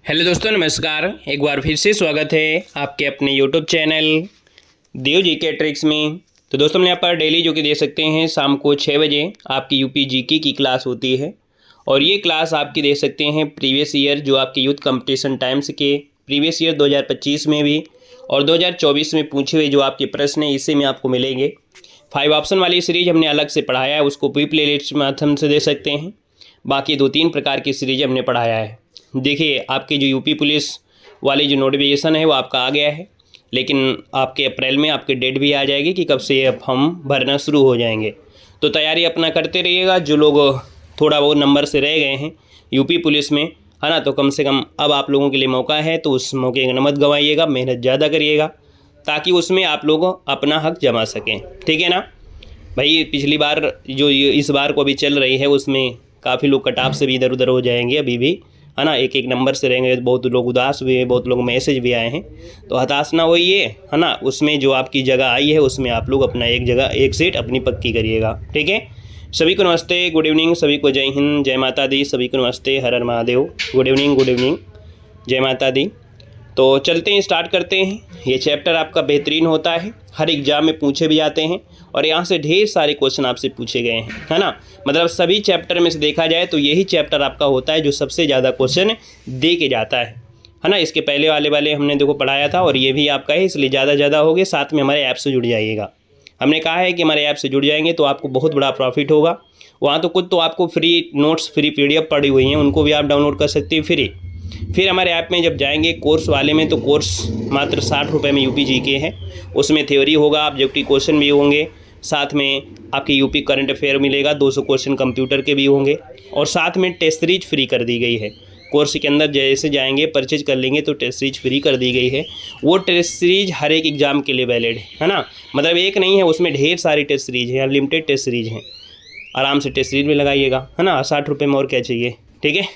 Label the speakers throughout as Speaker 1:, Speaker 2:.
Speaker 1: Hello दोस्तों, नमस्कार। एक बार फिर से स्वागत है आपके अपने यूट्यूब चैनल देव जी के ट्रिक्स में। तो दोस्तों, हम यहाँ पर डेली जो कि दे सकते हैं शाम को 6 बजे आपकी यूपी जीके की क्लास होती है। और ये क्लास आपकी दे सकते हैं प्रीवियस ईयर जो आपके यूथ कंपटीशन टाइम्स के प्रीवियस ईयर 2025 में भी और 2024 में पूछे हुए जो आपके प्रश्न हैं इसी में आपको मिलेंगे। 5 ऑप्शन वाली सीरीज हमने अलग से पढ़ाया है, उसको भी प्ले लिस्ट के माध्यम से दे सकते हैं। बाकी 2-3 प्रकार की सीरीज हमने पढ़ाया है। देखिए, आपकी जो यूपी पुलिस वाली जो नोटिफिकेशन है वो आपका आ गया है, लेकिन आपके अप्रैल में आपकी डेट भी आ जाएगी कि कब से अब हम भरना शुरू हो जाएंगे। तो तैयारी अपना करते रहिएगा। जो लोग थोड़ा बहुत नंबर से रह गए हैं यूपी पुलिस में, है ना, तो कम से कम अब आप लोगों के लिए मौका है, तो उस मौके का मत गंवाइएगा, मेहनत ज़्यादा करिएगा ताकि उसमें आप लोग अपना हक जमा सकें। ठीक है ना भाई। पिछली बार जो इस बार को अभी चल रही है उसमें काफ़ी लोग कट ऑफ से भी इधर उधर हो जाएंगे अभी भी, है ना। एक एक नंबर से रहेंगे। बहुत लोग उदास भी हैं, बहुत लोग मैसेज भी आए हैं, तो हताश ना होइए, है ना। उसमें जो आपकी जगह आई है उसमें आप लोग अपना एक जगह एक सीट अपनी पक्की करिएगा। ठीक है। सभी को नमस्ते, गुड इवनिंग, सभी को जय हिंद, जय माता दी, सभी को नमस्ते, हर हर महादेव, गुड इवनिंग, जय माता दी। तो चलते हैं, स्टार्ट करते हैं। ये चैप्टर आपका बेहतरीन होता है, हर एग्जाम में पूछे भी जाते हैं और यहाँ से ढेर सारे क्वेश्चन आपसे पूछे गए हैं, है ना। मतलब सभी चैप्टर में से देखा जाए तो यही चैप्टर आपका होता है जो सबसे ज़्यादा क्वेश्चन दे के जाता है ना। इसके पहले वाले हमने देखो पढ़ाया था और ये भी आपका है, इसलिए ज़्यादा हो गए। साथ में हमारे ऐप से जुड़ जाइएगा। हमने कहा है कि हमारे ऐप से जुड़ जाएंगे तो आपको बहुत बड़ा प्रॉफिट होगा। वहाँ तो खुद तो आपको फ्री नोट्स, फ्री PDF पड़ी हुई हैं, उनको भी आप डाउनलोड कर सकते हैं फ्री। फिर हमारे ऐप में जब जाएंगे कोर्स वाले में, तो कोर्स मात्र 60 रुपये में यूपी जीके है। उसमें थ्योरी होगा, ऑब्जेक्टिव क्वेश्चन भी होंगे, साथ में आपकी यूपी करंट अफेयर मिलेगा, 200 क्वेश्चन कंप्यूटर के भी होंगे और साथ में टेस्ट सीरीज फ्री कर दी गई है। कोर्स के अंदर जैसे जाएंगे परचेज कर लेंगे तो टेस्ट सीरीज फ्री कर दी गई है। वो टेस्ट सीरीज हर एक एग्जाम के लिए वैलिड है ना। मतलब एक नहीं है, उसमें ढेर सारी टेस्ट सीरीज हैं, अनलिमिटेड टेस्ट सीरीज हैं। आराम से टेस्ट सीरीज भी लगाइएगा, है ना। 60 रुपये में और क्या चाहिए। ठीक है।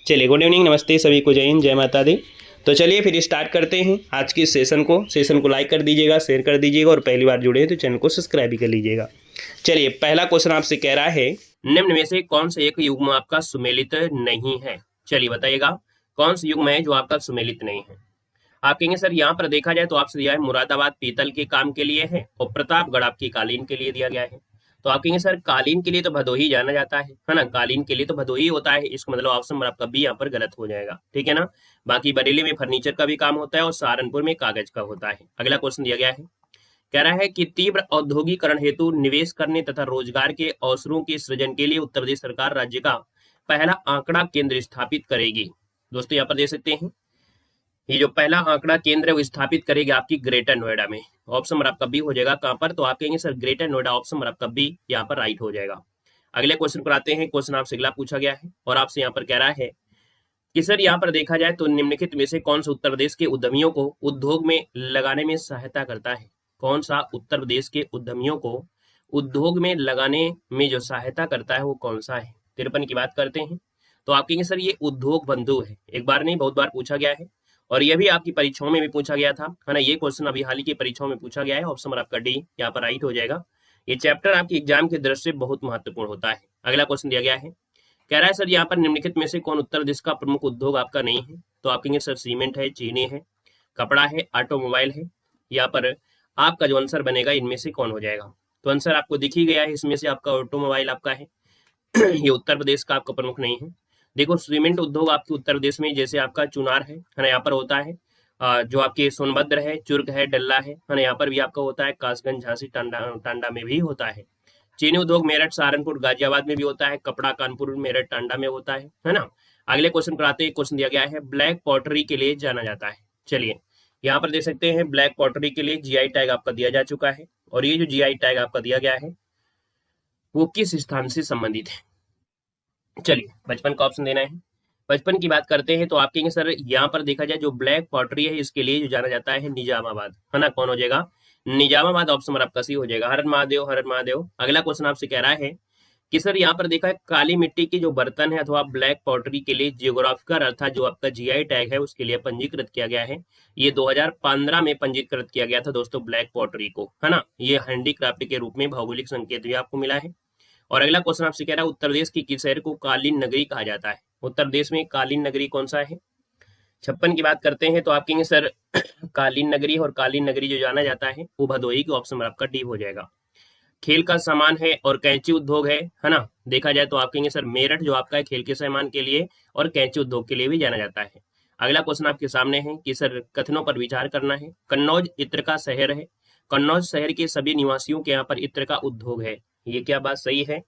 Speaker 1: चलिए, गुड इवनिंग, नमस्ते, सभी को जय हिंद, जय माता दी। तो चलिए फिर स्टार्ट करते हैं आज की सेशन को लाइक कर दीजिएगा, शेयर कर दीजिएगा और पहली बार जुड़े हैं तो चैनल को सब्सक्राइब भी कर लीजिएगा। चलिए, पहला क्वेश्चन आपसे कह रहा है, निम्न में से कौन सा एक युग्म आपका सुमेलित नहीं है। चलिए बताइएगा, कौन सा युग्म है जो आपका सुमेलित नहीं है। आप कहेंगे सर यहाँ पर देखा जाए तो आपसे दिया है मुरादाबाद पीतल के काम के लिए है और प्रतापगढ़ आपकी कालीन के लिए दिया गया है। तो आप कहेंगे सर कालीन के लिए तो भदोही जाना जाता है ना। कालीन के लिए तो भदोही होता है, इसका मतलब ऑप्शन नंबर आपका बी यहाँ पर गलत हो जाएगा। ठीक है ना। बाकी बरेली में फर्नीचर का भी काम होता है और सहारनपुर में कागज का होता है। अगला क्वेश्चन दिया गया है, कह रहा है कि तीव्र औद्योगिकरण हेतु निवेश करने तथा रोजगार के अवसरों के सृजन के लिए उत्तर प्रदेश सरकार राज्य का पहला आंकड़ा केंद्र स्थापित करेगी। दोस्तों यहाँ पर दे सकते हैं, ये जो पहला आंकड़ा केंद्र है वो स्थापित करेगी आपकी ग्रेटर नोएडा में। ऑप्शन नंबर आपका बी हो जाएगा। कहां पर, तो आप कहेंगे sir greater Noida, option number आपका बी यहाँ पर राइट हो जाएगा। अगले क्वेश्चन पर आते हैं। क्वेश्चन आपसे अगला पूछा गया है और आपसे यहाँ पर कह रहा है कि सर यहाँ पर देखा जाए तो निम्नलिखित में से कौन सा उत्तर प्रदेश के उद्यमियों को उद्योग में लगाने में सहायता करता है। कौन सा उत्तर प्रदेश के उद्यमियों को उद्योग में लगाने में जो सहायता करता है वो कौन सा है। 53 की बात करते हैं तो आप कहेंगे सर ये उद्योग बंधु है। एक बार नहीं, बहुत बार पूछा गया है और यह भी आपकी परीक्षाओं में भी पूछा गया था, है ना। ये क्वेश्चन अभी हाल ही की परीक्षाओं में पूछा गया है। ऑप्शन नंबर आपका डी यहाँ पर राइट हो जाएगा। ये चैप्टर आपकी एग्जाम के दृष्टि से बहुत महत्वपूर्ण होता है। अगला क्वेश्चन दिया गया है, कह रहा है सर यहाँ पर निम्नलिखित में से कौन उत्तर प्रदेश का प्रमुख उद्योग आपका नहीं है। तो आप कहेंगे सर सीमेंट है, चीनी है, कपड़ा है, ऑटोमोबाइल है। यहाँ पर आपका जो आंसर बनेगा इनमें से कौन हो जाएगा। तो आंसर आपको दिख ही गया है, इसमें से आपका ऑटोमोबाइल आपका है। ये उत्तर प्रदेश का आपका प्रमुख नहीं है। देखो, सीमेंट उद्योग आपके उत्तर प्रदेश में जैसे आपका चुनार है ना, यहाँ पर होता है। जो आपके सोनभद्र है, चुर्क है, डल्ला है ना, यहाँ पर भी आपका होता है। कासगंज, झांसी, टांडा में भी होता है। चीनी उद्योग मेरठ, सहारनपुर, गाजियाबाद में भी होता है। कपड़ा कानपुर, मेरठ, टांडा में होता है ना। अगले क्वेश्चन पर आते हैं। क्वेश्चन दिया गया है, ब्लैक पॉटरी के लिए जाना जाता है। चलिए यहाँ पर देख सकते हैं, ब्लैक पॉटरी के लिए GI टैग आपका दिया जा चुका है और ये जो GI टैग आपका दिया गया है वो किस स्थान से संबंधित है। चलिए 55 का ऑप्शन देना है। 55 की बात करते हैं तो आप कहेंगे सर यहाँ पर देखा जाए जो ब्लैक पॉटरी है इसके लिए जो जाना जाता है निजामाबाद, है ना। कौन हो जाएगा, निजामाबाद। ऑप्शन नंबर आपका सी हो जाएगा। हर महादेव, हर महादेव। अगला क्वेश्चन आपसे कह रहा है कि सर यहाँ पर देखा है काली मिट्टी के जो बर्तन है अथवा ब्लैक पॉटरी के लिए जियोग्राफिकल अर्थात जो आपका GI टैग है उसके लिए पंजीकृत किया गया है। ये 2015 में पंजीकृत किया गया था दोस्तों ब्लैक पॉटरी को, है ना। ये हैंडीक्राफ्ट के रूप में भौगोलिक संकेत भी आपको मिला है। और अगला क्वेश्चन आपसे कह रहा है उत्तर प्रदेश की किस शहर को कालीन नगरी कहा जाता है। उत्तर प्रदेश में कालीन नगरी कौन सा है। 56 की बात करते हैं तो आप कहेंगे सर कालीन नगरी, और कालीन नगरी जो जाना जाता है वो भदोही की, ऑप्शन नंबर आपका डी हो जाएगा। खेल का सामान है और कैंची उद्योग है ना, देखा जाए तो आप कहेंगे सर मेरठ जो आपका है खेल के सामान के लिए और कैंची उद्योग के लिए भी जाना जाता है। अगला क्वेश्चन आपके सामने है कि सर कथनों पर विचार करना है। कन्नौज इत्र का शहर है, कन्नौज शहर के सभी निवासियों के यहाँ पर इत्र का उद्योग है, ये क्या बात सही है?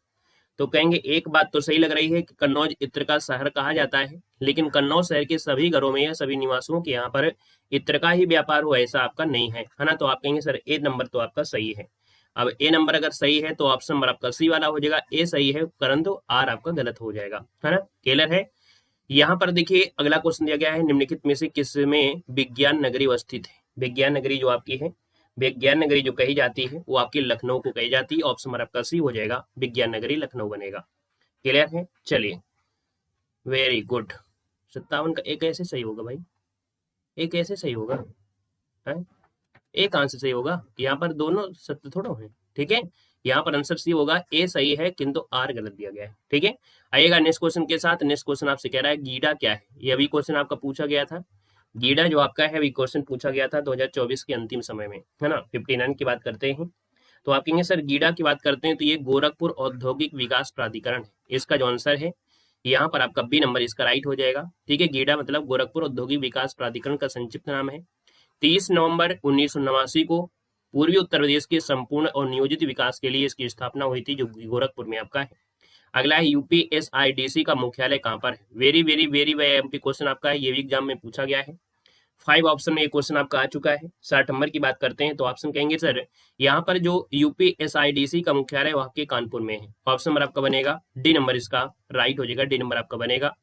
Speaker 1: तो कहेंगे एक बात तो सही लग रही है कि कन्नौज इत्र का शहर कहा जाता है, लेकिन कन्नौज शहर के सभी घरों में या सभी निवासियों के यहाँ पर इत्र का ही व्यापार हो ऐसा आपका नहीं है, है ना। तो आप कहेंगे सर ए नंबर तो आपका सही है। अब ए नंबर अगर सही है तो ऑप्शन नंबर आपका सी वाला हो जाएगा, ए सही है परंतु आर आपका गलत हो जाएगा, है ना। क्लियर है। यहाँ पर देखिए अगला क्वेश्चन दिया गया है, निम्नलिखित में से किसमें विज्ञान नगरी अवस्थित है। विज्ञान नगरी जो आपकी है, विज्ञान नगरी जो कही जाती है वो आपकी लखनऊ को कही जाती है, ऑप्शन नंबर आपका सी हो जाएगा, विज्ञान नगरी लखनऊ बनेगा। क्लियर है। चलिए वेरी गुड। 57 का एक ऐसे सही होगा भाई, एक ऐसे सही होगा है? एक आंसर सही होगा, यहाँ पर दोनों सत्य थोड़ा है, ठीक है। यहाँ पर आंसर सी होगा, ए सही है किंतु आर गलत दिया गया है, ठीक है। आइएगा नेक्स्ट क्वेश्चन के साथ। नेक्स्ट क्वेश्चन आपसे कह रहा है गीडा क्या है, ये अभी क्वेश्चन आपका पूछा गया था। गीडा जो आपका है अभी क्वेश्चन पूछा गया था 2024 के अंतिम समय में, है ना। 59 की बात करते हैं तो आप कहेंगे सर गीडा की बात करते हैं तो ये गोरखपुर औद्योगिक विकास प्राधिकरण है, इसका जो आंसर है यहाँ पर आपका बी नंबर इसका राइट हो जाएगा, ठीक है। गीडा मतलब गोरखपुर औद्योगिक विकास प्राधिकरण का संक्षिप्त नाम है। 30 नवंबर 1989 को पूर्वी उत्तर प्रदेश के संपूर्ण और नियोजित विकास के लिए इसकी स्थापना हुई थी, जो गोरखपुर में आपका है। अगला है यूपीएसआईडीसी का मुख्यालय कहाँ पर है। Very very very MP question आपका है, ये भी एग्जाम में पूछा गया है। 5 ऑप्शन में ये क्वेश्चन आपका आ चुका है। 60 नंबर की बात करते हैं तो ऑप्शन कहेंगे सर यहाँ पर जो यूपीएसआईडीसी का मुख्यालय वहाँ के कानपुर में है, ऑप्शन नंबर आपका बनेगा डी नंबर इसका राइट हो जाएगा, डी नंबर आपका बनेगा।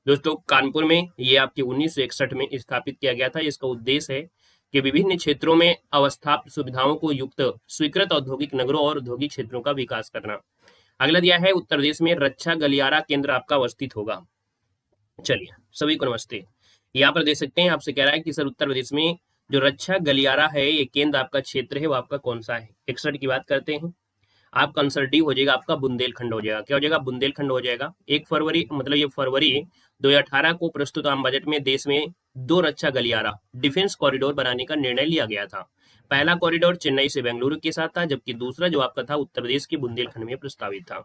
Speaker 1: दोस्तों कानपुर में ये आपके 1961 में स्थापित किया गया था। इसका उद्देश्य है कि विभिन्न क्षेत्रों में अवस्थापित सुविधाओं को युक्त स्वीकृत औद्योगिक नगरों और औद्योगिक क्षेत्रों का विकास करना। अगला दिया है उत्तर प्रदेश में रक्षा गलियारा केंद्र आपका अवस्थित होगा। चलिए सभी को नमस्ते। यहाँ पर देख सकते हैं आपसे कह रहा है कि सर उत्तर प्रदेश में जो रक्षा गलियारा है ये केंद्र आपका क्षेत्र है वो आपका कौन सा है। 61 की बात करते हैं, आपका आंसर डी हो जाएगा, आपका बुंदेलखंड हो जाएगा। क्या हो जाएगा? बुंदेलखंड हो जाएगा। 1 फरवरी मतलब ये फरवरी 2018 को प्रस्तुत आम बजट में देश में 2 रक्षा गलियारा डिफेंस कॉरिडोर बनाने का निर्णय लिया गया था। पहला कॉरिडोर चेन्नई से बेंगलुरु के साथ था, जबकि दूसरा जो आपका था उत्तर प्रदेश के बुंदेलखंड में प्रस्तावित था।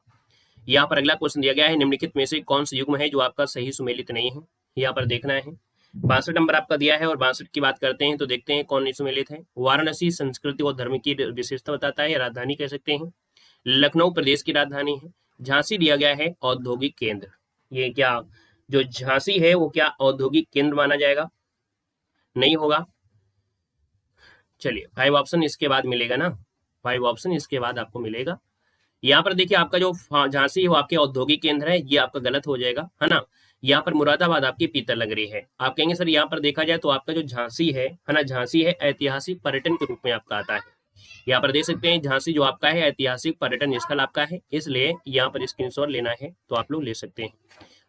Speaker 1: यहाँ पर अगला क्वेश्चन दिया गया है, निम्नलिखित में से कौन सा युग्म है जो आपका सही सुमेलित नहीं है, यहाँ पर देखना है। 62 नंबर आपका दिया है और 62 की बात करते हैं तो देखते हैं कौन सुमेलित है। वाराणसी संस्कृति और धर्म की विशेषता बताता है, राजधानी कह सकते हैं। लखनऊ प्रदेश की राजधानी है। झांसी दिया गया है औद्योगिक केंद्र, ये क्या जो झांसी है वो क्या औद्योगिक केंद्र माना जाएगा? नहीं होगा। चलिए 5 ऑप्शन इसके बाद मिलेगा ना, 5 ऑप्शन इसके बाद आपको मिलेगा। यहाँ पर देखिए आपका जो झांसी है वो आपके औद्योगिक केंद्र है, ये आपका गलत हो जाएगा, है ना। यहाँ पर मुरादाबाद आपकी पीतल नगरी है। आप कहेंगे सर यहाँ पर देखा जाए तो आपका जो झांसी है ना, झांसी है ऐतिहासिक पर्यटन के रूप में आपका आता है। यहाँ पर देख सकते हैं झांसी जो आपका है ऐतिहासिक पर्यटन स्थल आपका है, इसलिए यहाँ पर स्क्रीनशॉट लेना है तो आप लोग ले सकते हैं।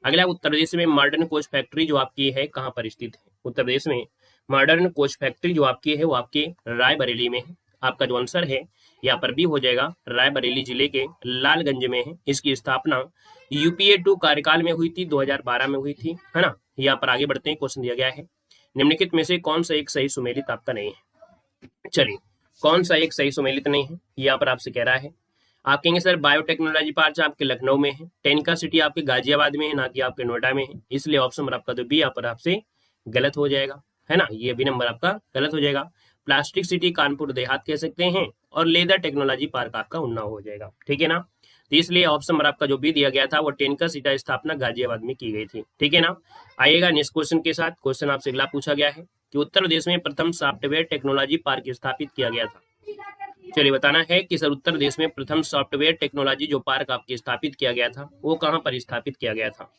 Speaker 1: अगला उत्तर प्रदेश में मॉडर्न कोच फैक्ट्री जो आपकी है कहाँ पर स्थित है? उत्तर प्रदेश में मॉडर्न कोच फैक्ट्री जो आपकी है वो आपके रायबरेली में है। आपका जो आंसर है यहाँ पर भी हो जाएगा, रायबरेली जिले के लालगंज में है। इसकी स्थापना यूपीए 2 कार्यकाल में हुई थी, 2012 में हुई थी, है ना। यहाँ पर आगे बढ़ते हैं, क्वेश्चन दिया गया है निम्नलिखित में से कौन सा एक सही सुमेलित आपका नहीं है। चलिए कौन सा एक सही सुमेलित नहीं है यहाँ पर आपसे कह रहा है। आप कहेंगे सर बायोटेक्नोलॉजी पार्क आपके लखनऊ में है, टेनिका सिटी आपके गाजियाबाद में है, ना कि आपके नोएडा में है, इसलिए ऑप्शन नंबर आपका तो बी यहाँ पर आपसे गलत हो जाएगा, है ना। ये बी नंबर आपका गलत हो जाएगा। प्लास्टिक सिटी कानपुर देहात कह सकते हैं और लेदर टेक्नोलॉजी पार्क आपका उन्नाव हो जाएगा, ठीक है ना। तो इसलिए ऑप्शन नंबर आपका जो बी दिया गया था वो टेनिका सिटी स्थापना गाजियाबाद में की गई थी, ठीक है ना। आइएगा नेक्स्ट क्वेश्चन के साथ। क्वेश्चन आपसे अगला पूछा गया है कि उत्तर प्रदेश में प्रथम सॉफ्टवेयर टेक्नोलॉजी पार्क स्थापित किया गया था। चलिए बताना है कि सर उत्तर प्रदेश में प्रथम सॉफ्टवेयर टेक्नोलॉजी जो पार्क आपके स्थापित किया गया था वो कहाँ पर स्थापित किया गया था।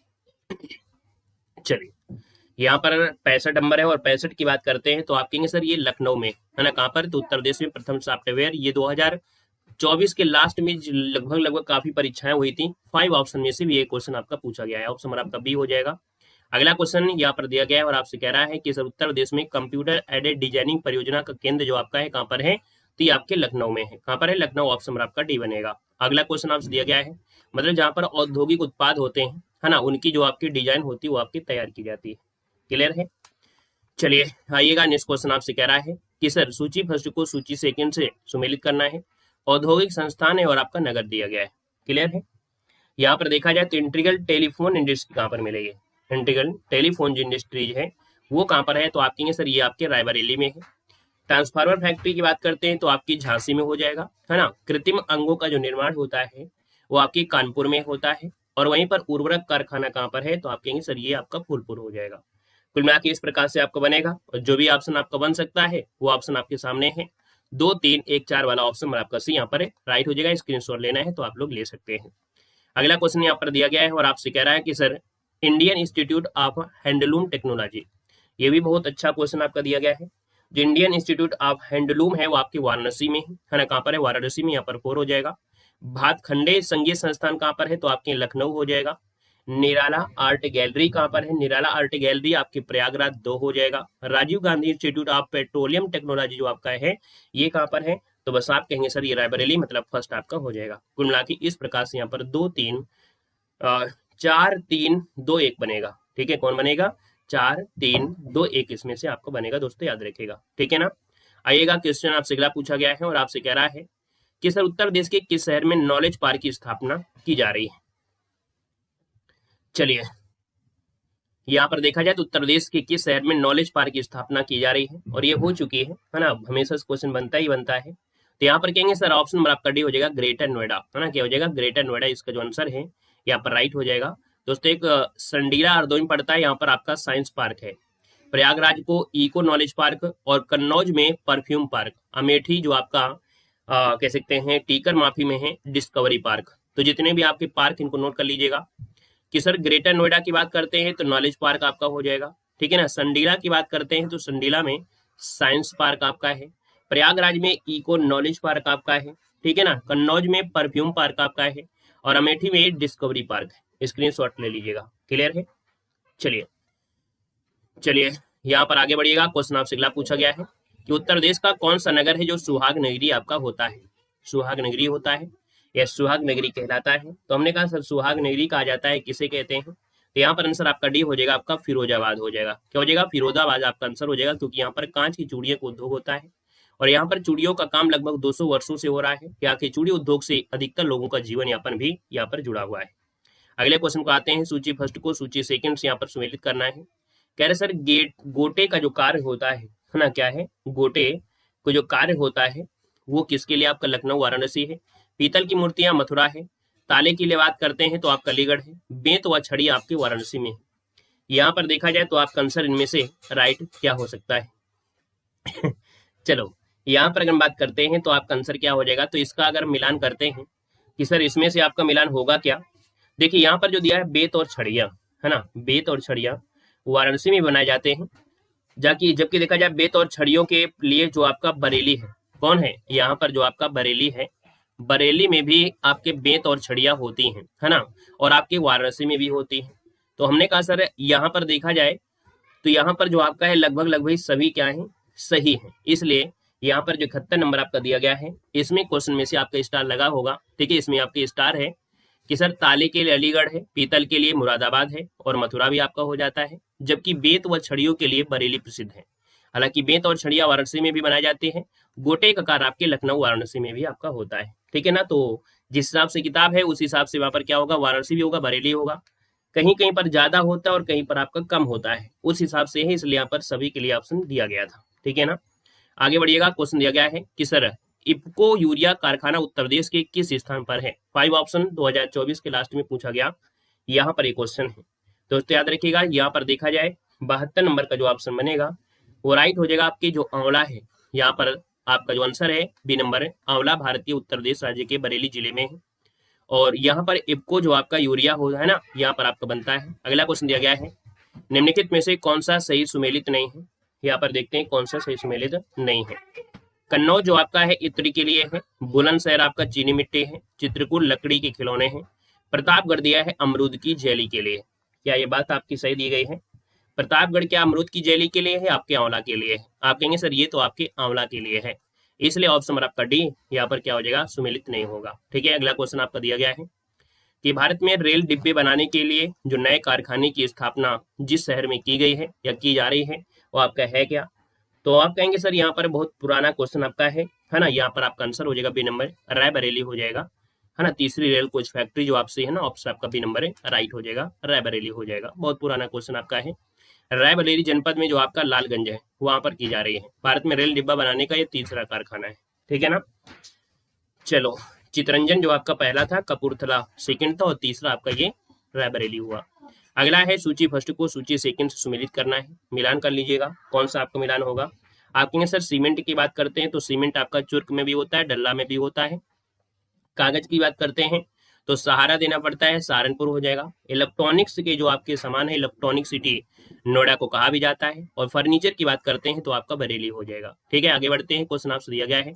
Speaker 1: चलिए यहाँ पर 65 नंबर है और 65 की बात करते हैं तो आप कहेंगे सर ये लखनऊ में है ना, कहाँ पर? तो उत्तर प्रदेश में प्रथम सॉफ्टवेयर, ये 2024 के लास्ट में लगभग काफी परीक्षाएं हुई थी। 5 ऑप्शन में से भी ये क्वेश्चन आपका पूछा गया है, ऑप्शन नंबर आपका बी हो जाएगा। अगला क्वेश्चन यहाँ पर दिया गया है और आपसे कह रहा है कि सर उत्तर प्रदेश में कंप्यूटर एडेड डिजाइनिंग परियोजना का केंद्र जो आपका है कहाँ पर है? तो ये आपके लखनऊ में है। कहाँ पर है? लखनऊ, ऑप्शन नंबर आपका डी बनेगा। अगला क्वेश्चन आपसे दिया गया है मतलब जहाँ पर औद्योगिक उत्पाद होते हैं, है ना, उनकी जो आपकी डिजाइन होती है वो आपकी तैयार की जाती है। क्लियर है। चलिए आइएगा, नेक्स्ट क्वेश्चन आपसे कह रहा है कि सर सूची फर्स्ट को सूची सेकंड से सुमेलित करना है, औद्योगिक संस्थान है और आपका नगर दिया गया है। क्लियर है। यहाँ पर देखा जाए तो इंटीग्रल टेलीफोन इंडस्ट्री कहाँ पर मिलेगी, इंटीग्रल टेलीफोन जो इंडस्ट्रीज है वो कहाँ पर है, तो आप कहेंगे सर ये आपके रायबरेली में है। ट्रांसफार्मर फैक्ट्री की बात करते हैं तो आपकी झांसी में हो जाएगा, है ना। कृत्रिम अंगों का जो निर्माण होता है वो आपकी कानपुर में होता है, और वहीं पर उर्वरक कारखाना कहाँ पर है, तो आप कहेंगे सर ये आपका फूलपुर हो जाएगा। कुल मिला के इस प्रकार से आपका बनेगा, और जो भी ऑप्शन आपका बन सकता है वो ऑप्शन आपके सामने है। 2, 3, 1, 4 वाला ऑप्शन आपका सी यहाँ पर है, राइट हो जाएगा। स्क्रीनशॉट लेना है तो आप लोग ले सकते हैं। अगला क्वेश्चन यहाँ पर दिया गया है और आपसे कह रहा है कि sir Indian institute of handloom technology, ये भी बहुत अच्छा क्वेश्चन आपका दिया गया है। जो इंडियन इंस्टीट्यूट ऑफ हैंडलूम है वो आपके वाराणसी में है ना, कहाँ पर है, वाराणसी में, यहाँ पर 4 हो जाएगा। भातखंडे संगीत संस्थान कहाँ पर है, तो आपके लखनऊ हो जाएगा। निराला आर्ट गैलरी कहाँ पर है, निराला आर्ट गैलरी आपके प्रयागराज 2 हो जाएगा। Rajiv Gandhi institute of petroleum technology जो आपका है ये कहाँ पर है, तो बस आप कहेंगे सर ये रायबरेली, मतलब फर्स्ट आपका हो जाएगा। कुल मिला के इस प्रकार से यहाँ पर 2, 3, 4, 3, 2, 1 बनेगा। ठीक है, कौन बनेगा, 4, 3, 2, 1 इसमें से आपको बनेगा दोस्तों, याद रखिएगा। ठीक है ना। आइएगा, क्वेश्चन आपसे अगला पूछा गया है और आपसे कह रहा है कि सर उत्तर प्रदेश के किस शहर में नॉलेज पार्क की स्थापना की जा रही है। चलिए यहाँ पर देखा जाए तो उत्तर प्रदेश के किस शहर में नॉलेज पार्क की स्थापना की जा रही है, और ये हो चुकी है ना। हमेशा क्वेश्चन बनता ही बनता है। तो यहाँ पर कहेंगे सर ऑप्शन नंबर आपका डी हो जाएगा, ग्रेटर नोएडा, है ना। क्या हो जाएगा, ग्रेटर नोएडा इसका जो आंसर है यहाँ पर राइट हो जाएगा। दोस्तों एक संडीला हरदोई में पड़ता है, यहाँ पर आपका साइंस पार्क है। प्रयागराज को इको नॉलेज पार्क, और कन्नौज में परफ्यूम पार्क, अमेठी जो आपका कह सकते हैं टीकर माफी में है डिस्कवरी पार्क। तो जितने भी आपके पार्क इनको नोट कर लीजिएगा कि सर ग्रेटर नोएडा की बात करते हैं तो नॉलेज पार्क आपका हो जाएगा। ठीक है ना। संडीला की बात करते हैं तो संडीला में साइंस पार्क आपका है। प्रयागराज में इको नॉलेज पार्क आपका है। ठीक है ना। कन्नौज में परफ्यूम पार्क आपका है, और अमेठी में डिस्कवरी पार्क है। स्क्रीनशॉट ले लीजिएगा। क्लियर है। चलिए यहाँ पर आगे बढ़िएगा। क्वेश्चन आपसे अगला पूछा गया है कि उत्तर प्रदेश का कौन सा नगर है जो सुहाग नगरी आपका होता है, सुहाग नगरी होता है या सुहाग नगरी कहलाता है। तो हमने कहा सर सुहाग नगरी कहा जाता है, किसे कहते हैं, तो यहाँ पर आंसर आपका डी हो जाएगा, आपका फिरोजाबाद हो जाएगा। क्या हो जाएगा, फिरोजाबाद आपका आंसर हो जाएगा, क्योंकि यहाँ पर कांच की चूड़ियों का उद्योग होता है, और यहाँ पर चूड़ियों का काम लगभग 200 वर्षों से हो रहा है। यहाँ के चूड़ी उद्योग से अधिकतर लोगों का जीवन यापन भी यहाँ पर जुड़ा हुआ है। अगले क्वेश्चन को आते हैं, सूची फर्स्ट को सूची सेकंड से यहाँ पर सुमेलित करना है। कह रहे सर गोटे का जो कार्य होता है ना, क्या है, गोटे को जो कार्य होता है वो किसके लिए, आपका लखनऊ वाराणसी है। पीतल की मूर्तियां मथुरा है। ताले की लिए बात करते हैं तो आपका अलीगढ़ है। बेंत व छड़ी आपके वाराणसी में है। यहाँ पर देखा जाए तो आपका आंसर इनमें से राइट क्या हो सकता है चलो यहाँ पर अगर बात करते हैं तो आपका आंसर क्या हो जाएगा, तो इसका अगर मिलान करते हैं कि सर इसमें से आपका मिलान होगा क्या। देखिए यहाँ पर जो दिया है बेत और छड़िया, है ना, बेत और छड़िया वाराणसी में बनाए जाते हैं, जबकि देखा जाए बेत और छड़ियों के लिए जो आपका बरेली है, कौन है यहाँ पर जो आपका बरेली है, बरेली में भी आपके बेत और छड़िया होती हैं, है ना, और आपके वाराणसी में भी होती हैं। तो हमने कहा सर यहाँ पर देखा जाए तो यहाँ पर जो आपका है लगभग सभी क्या है, सही है। इसलिए यहाँ पर जो 71 नंबर आपका दिया गया है इसमें क्वेश्चन में से आपका स्टार लगा होगा। ठीक है, इसमें आपके स्टार है कि सर ताले के लिए अलीगढ़ है, पीतल के लिए मुरादाबाद है, और मथुरा भी आपका हो जाता है, जबकि बेत व छड़ियों के लिए बरेली प्रसिद्ध है। हालांकि बेत और छड़िया वाराणसी में भी बनाए जाते हैं, गोटे का कार्य आपके लखनऊ वाराणसी में भी आपका होता है। ठीक है ना। तो जिस हिसाब से किताब है उस हिसाब से वहां पर क्या होगा, वाराणसी भी होगा, बरेली होगा, कहीं कहीं पर ज्यादा होता है और कहीं पर आपका कम होता है, उस हिसाब से है, इसलिए यहाँ पर सभी के लिए ऑप्शन दिया गया था। ठीक है ना। आगे बढ़िएगा। क्वेश्चन दिया गया है कि सर इफको यूरिया कारखाना उत्तर प्रदेश के किस स्थान पर है। 5 ऑप्शन 2024 के लास्ट में पूछा गया, यहाँ पर एक क्वेश्चन है दोस्तों, याद रखिएगा। यहाँ पर देखा जाए 72 नंबर का जो ऑप्शन बनेगा वो राइट हो जाएगा। आपकी जो आंवला है, यहाँ पर आपका जो आंसर है बी नंबर है, आंवला भारतीय उत्तर प्रदेश राज्य के बरेली जिले में है, और यहाँ पर इफको जो आपका यूरिया हो है ना, यहाँ पर आपका बनता है। अगला क्वेश्चन दिया गया है, निम्नलिखित में से कौन सा सही सुमेलित नहीं है। यहाँ पर देखते हैं कौन सा सही सुमेलित नहीं है। कन्नौज जो आपका है इत्री के लिए है, बुलंदशहर आपका चीनी मिट्टी है, चित्रकूट लकड़ी के खिलौने हैं, प्रतापगढ़ दिया है अमरूद की जेली के लिए। क्या ये बात आपकी सही दी गई है। प्रतापगढ़ क्या अमरूद की जेली के लिए है, आपके आंवला के लिए है। आप कहेंगे सर ये तो आपके आंवला के लिए है, इसलिए ऑप्शन नंबर आपका डी यहाँ पर क्या हो जाएगा, सुमेलित नहीं होगा। ठीक है। अगला क्वेश्चन आपका दिया गया है, कि भारत में रेल डिब्बे बनाने के लिए जो नए कारखाने की स्थापना जिस शहर में की गई है या की जा रही है वो आपका है क्या? तो आप कहेंगे सर यहाँ पर बहुत पुराना क्वेश्चन आपका है ना। यहाँ पर आपका आंसर हो जाएगा बी नंबर, रायबरेली हो जाएगा, है ना। तीसरी रेल कोच फैक्ट्री जो आपसे है ना, ऑप्शन आपका बी नंबर है, राइट हो जाएगा, रायबरेली हो जाएगा। बहुत पुराना क्वेश्चन आपका है। रायबरेली जनपद में जो आपका लालगंज है वहां पर की जा रही है। भारत में रेल डिब्बा बनाने का ये तीसरा कारखाना है, ठीक है ना। चलो, चितरंजन जो आपका पहला था, कपूरथला सेकंड था, और तीसरा आपका ये रायबरेली हुआ। अगला है सूची फर्स्ट को सूची सेकंड से सुमेलित करना है। मिलान कर लीजिएगा, कौन सा आपका मिलान होगा। आप कहेंगे सर सीमेंट की बात करते हैं तो सीमेंट आपका चुर्क में भी होता है, डल्ला में भी होता है। कागज की बात करते हैं तो सहारा देना पड़ता है, सहारनपुर हो जाएगा। इलेक्ट्रॉनिक्स के जो आपके सामान है, इलेक्ट्रॉनिक सिटी नोएडा को कहा भी जाता है। और फर्नीचर की बात करते हैं तो आपका बरेली हो जाएगा, ठीक है। आगे बढ़ते हैं, क्वेश्चन आपसे दिया गया है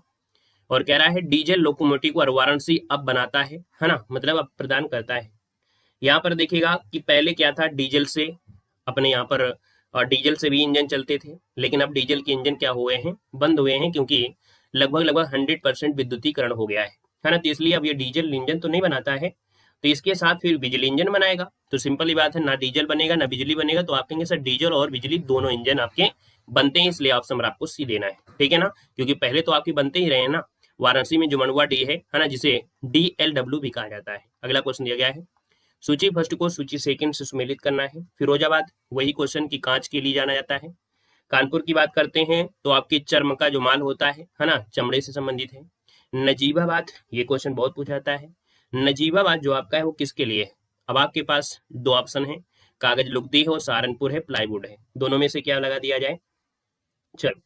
Speaker 1: और कह रहा है डीजल लोकोमोटिव को वाराणसी अब बनाता है ना, मतलब अब प्रदान करता है। यहाँ पर देखिएगा कि पहले क्या था, डीजल से अपने यहाँ पर डीजल से भी इंजन चलते थे, लेकिन अब डीजल के इंजन क्या हुए हैं, बंद हुए हैं, क्योंकि लगभग 100% विद्युतीकरण हो गया है ना। तो इसलिए अब ये डीजल इंजन तो नहीं बनाता है, तो इसके साथ फिर बिजली इंजन बनाएगा। तो सिंपल ही बात है, ना डीजल बनेगा ना बिजली बनेगा। तो आप कहेंगे सर डीजल और बिजली दोनों इंजन आपके बनते हैं, इसलिए ऑप्शन आपको सी देना है, ठीक है ना। क्योंकि पहले तो आपके बनते ही रहे हैं ना। वाराणसी में जो मनुआ डी है ना, जिसे DLW भी कहा जाता है। अगला क्वेश्चन दिया गया है, सूची फर्स्ट को सूची सेकंड से सुमेलित करना है। फिरोजाबाद, वही क्वेश्चन की कांच के लिए जाना जाता है। कानपुर की बात करते हैं तो आपके चर्म का जो माल होता है ना, चमड़े से संबंधित है। नजीबाबाद, ये क्वेश्चन बहुत पूछा जाता है। नजीबाबाद जो आपका है वो किसके लिए है? अब आपके पास दो ऑप्शन है, कागज लुगदी है और सहारनपुर है, प्लाईवुड है। दोनों में से क्या लगा दिया जाए? चलो,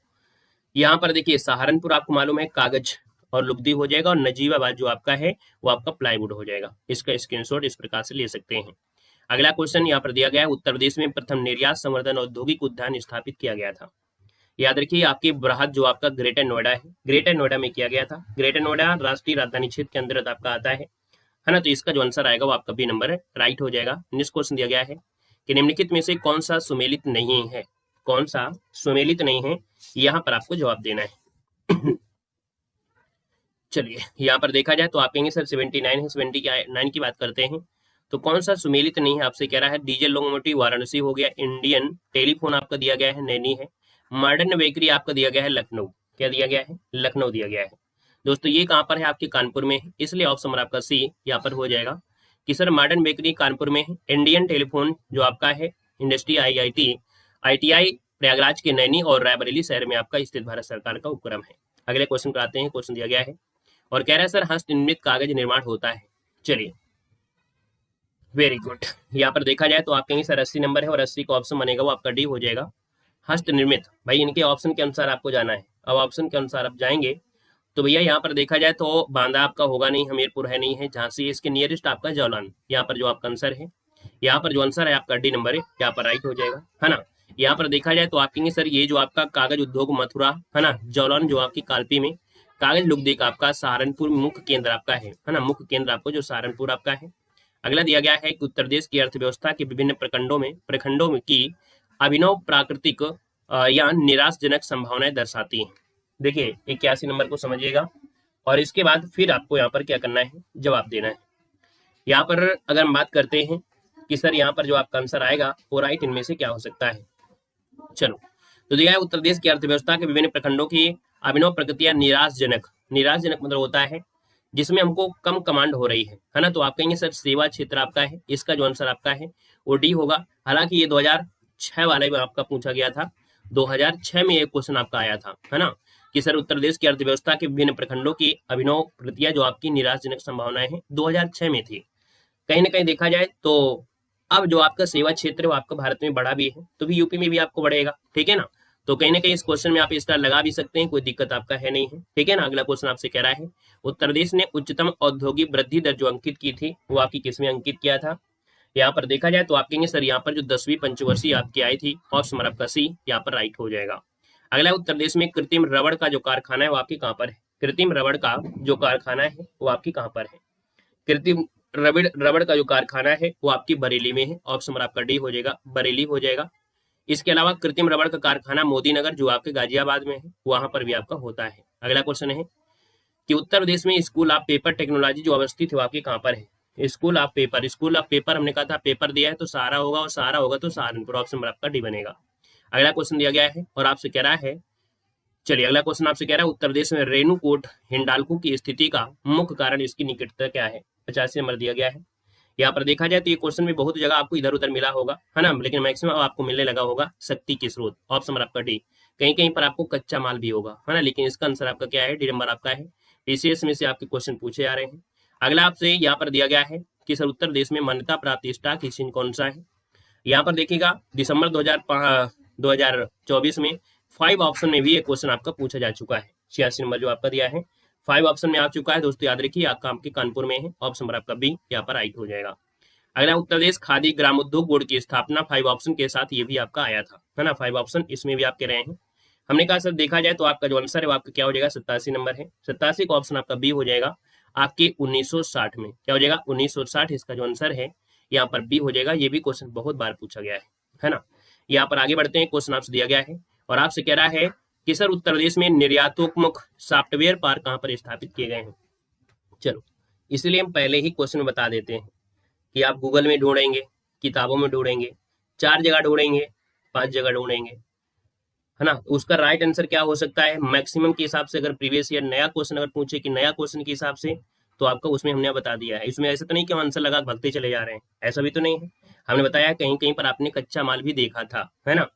Speaker 1: यहाँ पर देखिए सहारनपुर आपको मालूम है कागज और लुगदी हो जाएगा, और नजीबाबाद जो आपका है वो आपका प्लाईवुड हो जाएगा। इसका स्क्रीनशॉट इस प्रकार से ले सकते हैं। अगला क्वेश्चन यहाँ पर दिया गया है, उत्तर प्रदेश में प्रथम निर्यात संवर्धन औद्योगिक उद्यान स्थापित किया गया था। याद रखिए आपके बृहद जो आपका ग्रेटर नोएडा है, ग्रेटर नोएडा में किया गया था। ग्रेटर नोएडा राष्ट्रीय राजधानी क्षेत्र के अंतर्गत आपका आता है ना। तो इसका जो आंसर आएगा वो आपका बी नंबर है, राइट हो जाएगा। नेक्स्ट क्वेश्चन दिया गया है कि निम्नलिखित में से कौन सा सुमेलित नहीं है, कौन सा सुमेलित नहीं है, यहाँ पर आपको जवाब देना है। चलिए, यहाँ पर देखा जाए तो आप कहेंगे सर 79 है, 79 की बात करते हैं तो कौन सा सुमेलित नहीं है, आपसे कह रहा है डीजल लोकोमोटिव वाराणसी हो गया, इंडियन टेलीफोन आपका दिया गया है, नैनी है, मॉडर्न बेकरी आपका दिया गया है लखनऊ। क्या दिया गया है? लखनऊ दिया गया है। दोस्तों ये कहाँ पर है? आपके कानपुर में है, इसलिए ऑप्शन आपका सी यहाँ पर हो जाएगा कि सर मॉडर्न बेकरी कानपुर में है। इंडियन टेलीफोन जो आपका है इंडस्ट्री ITI प्रयागराज के नैनी और रायबरेली शहर में आपका स्थित भारत सरकार का उपक्रम है। अगले क्वेश्चन पर आते हैं। क्वेश्चन दिया गया है और कह रहा है सर हस्तनिर्मित कागज निर्माण होता है। चलिए, वेरी गुड। यहाँ पर देखा जाए तो आप कहेंगे सर 80 नंबर है और 80 का ऑप्शन बनेगा वो आपका डी हो जाएगा, हस्तनिर्मित। भाई इनके ऑप्शन के अनुसार आपको जाना है। अब ऑप्शन के अनुसार आप जाएंगे तो भैया यहाँ पर देखा जाए तो बांदा आपका होगा नहीं, हमीरपुर है नहीं है, झांसी है, इसके नियरेस्ट आपका जौलान। यहाँ पर जो आपका आंसर है, यहाँ पर जो आंसर है आपका डी नंबर है, यहाँ पर राइट हो जाएगा, है ना। यहाँ पर देखा जाए तो आप कहेंगे सर ये जो आपका कागज उद्योग मथुरा है ना, जौलान जो आपकी कालपी में, कागज लुगदी का आपका सहारनपुर मुख्य केंद्र आपका है ना, मुख्य केंद्र आपको जो सहारनपुर आपका है। अगला दिया गया है कि उत्तर प्रदेश की अर्थव्यवस्था के विभिन्न प्रखंडों में की अभिनव प्राकृतिक या निराशजनक संभावनाएं दर्शाती हैं। देखिए 81 नंबर को समझिएगा और इसके बाद फिर आपको यहाँ पर क्या करना है, जवाब देना है। यहाँ पर अगर हम बात करते हैं कि सर यहाँ पर जो आपका आंसर आएगा वो राइट इनमें से क्या हो सकता है। चलो, तो दिया है उत्तर प्रदेश की अर्थव्यवस्था के विभिन्न प्रखंडों की अभिनव प्रकृतियां निराशजनक मतलब होता है जिसमें हमको कम कमांड हो रही है ना। तो आप कहेंगे सर सेवा क्षेत्र आपका है, इसका जो आंसर आपका है वो डी होगा। हालांकि ये 2006 वाले में आपका पूछा गया था, 2006 में एक क्वेश्चन आपका आया था, है ना, कि सर उत्तर प्रदेश की अर्थव्यवस्था के विभिन्न प्रखंडों की अभिनव प्रकृतियां जो आपकी निराशजनक संभावनाएं हैं 2006 में थी। कहीं ना कहीं देखा जाए तो अब जो आपका सेवा क्षेत्र है वो आपका भारत में बढ़ा भी है, तो भी यूपी में भी आपको बढ़ेगा, ठीक है ना। तो कहीं ना कहीं इस क्वेश्चन में आप स्टार लगा भी सकते हैं, कोई दिक्कत आपका है नहीं है, ठीक है ना। अगला क्वेश्चन आपसे कह रहा है उत्तर प्रदेश ने उच्चतम औद्योगिक वृद्धि दर जो अंकित की थी वो आपकी किसमें अंकित किया था। यहाँ पर देखा जाए तो आप कहेंगे सर यहाँ पर जो 10वीं पंचवर्षीय आपकी आई थी, ऑप्शन आपका सी यहाँ पर राइट हो जाएगा। अगला उत्तर प्रदेश में कृत्रिम रबड़ का जो कारखाना है वो आपकी कहाँ पर है, कृत्रिम रबड़ का जो कारखाना है वो आपकी कहाँ पर है, कृत्रिम रबड़ का जो कारखाना है वो आपकी बरेली में है, ऑप्शन आपका डी हो जाएगा, बरेली हो जाएगा। इसके अलावा कृत्रिम रबड़ का कारखाना मोदी नगर जो आपके गाजियाबाद में है वहां पर भी आपका होता है। अगला क्वेश्चन है कि उत्तर प्रदेश में स्कूल ऑफ पेपर टेक्नोलॉजी जो अवस्थित है वो आपके कहाँ पर है, school of paper, school of paper हमने कहा था पेपर दिया है तो सहारा होगा, और सहारा होगा तो सहारनपुर, ऑप्शन नंबर आपका डी बनेगा। अगला क्वेश्चन दिया गया है और आपसे कह रहा है, चलिए अगला क्वेश्चन आपसे कह रहा है, उत्तर प्रदेश में रेणुकूट हिंडाल्को की स्थिति का मुख्य कारण इसकी निकटता क्या है। 85 नंबर दिया गया है। यहाँ पर देखा जाए तो ये क्वेश्चन भी बहुत जगह आपको इधर उधर मिला होगा, है ना, लेकिन मैक्सिमम आपको मिलने लगा होगा शक्ति के स्रोत, ऑप्शन नंबर आपका डी। कहीं कहीं पर आपको कच्चा माल भी होगा, है ना, लेकिन इसका आंसर आपका क्या है, डी नंबर आपका है। पीसीएस में से आपके क्वेश्चन पूछे जा रहे हैं। अगला आपसे यहाँ पर दिया गया है कि सर उत्तर प्रदेश में मान्यता प्राप्त स्टॉक एक्सचेंज कौन सा है। यहाँ पर देखिएगा दिसंबर 2024 में 5 ऑप्शन में भी ये क्वेश्चन आपका पूछा जा चुका है। 86 नंबर जो आपका दिया है 5 ऑप्शन में आ चुका है दोस्तों, याद रखिए आपके कानपुर में है, ऑप्शन नंबर आपका बी यहाँ पर राइट हो जाएगा। अगला उत्तर प्रदेश खादी ग्रामोद्योग बोर्ड की स्थापना 5 ऑप्शन के साथ ये भी आपका आया था, है ना, 5 ऑप्शन इसमें भी आपके रहे हैं। हमने कहा सर देखा जाए तो आपका जो आंसर है वो आपका क्या हो जाएगा, 87 नंबर है, 87 का ऑप्शन आपका बी हो जाएगा। आपके 1960 में क्या हो जाएगा, 1960 इसका जो आंसर है यहाँ पर बी हो जाएगा। ये भी क्वेश्चन बहुत बार पूछा गया है ना। यहाँ पर आगे बढ़ते हैं, क्वेश्चन आपसे दिया गया है और आपसे कह रहा है कि सर उत्तर प्रदेश में निर्यातोन्मुख सॉफ्टवेयर पार्क कहाँ पर स्थापित किए गए हैं। चलो इसलिए हम पहले ही क्वेश्चन बता देते हैं कि आप गूगल में ढूंढेंगे, किताबों में ढूंढेंगे, 4 जगह ढूंढेंगे, 5 जगह ढूंढेंगे, है ना, उसका राइट आंसर क्या हो सकता है मैक्सिमम के हिसाब से। अगर प्रीवियस ईयर नया क्वेश्चन अगर पूछे कि नया क्वेश्चन के हिसाब से, तो आपका उसमें हमने बता दिया है। इसमें ऐसा तो नहीं कि हम आंसर लगा भगते चले जा रहे हैं, ऐसा भी तो नहीं है। हमने बताया कहीं कहीं पर आपने कच्चा माल भी देखा था, है ना,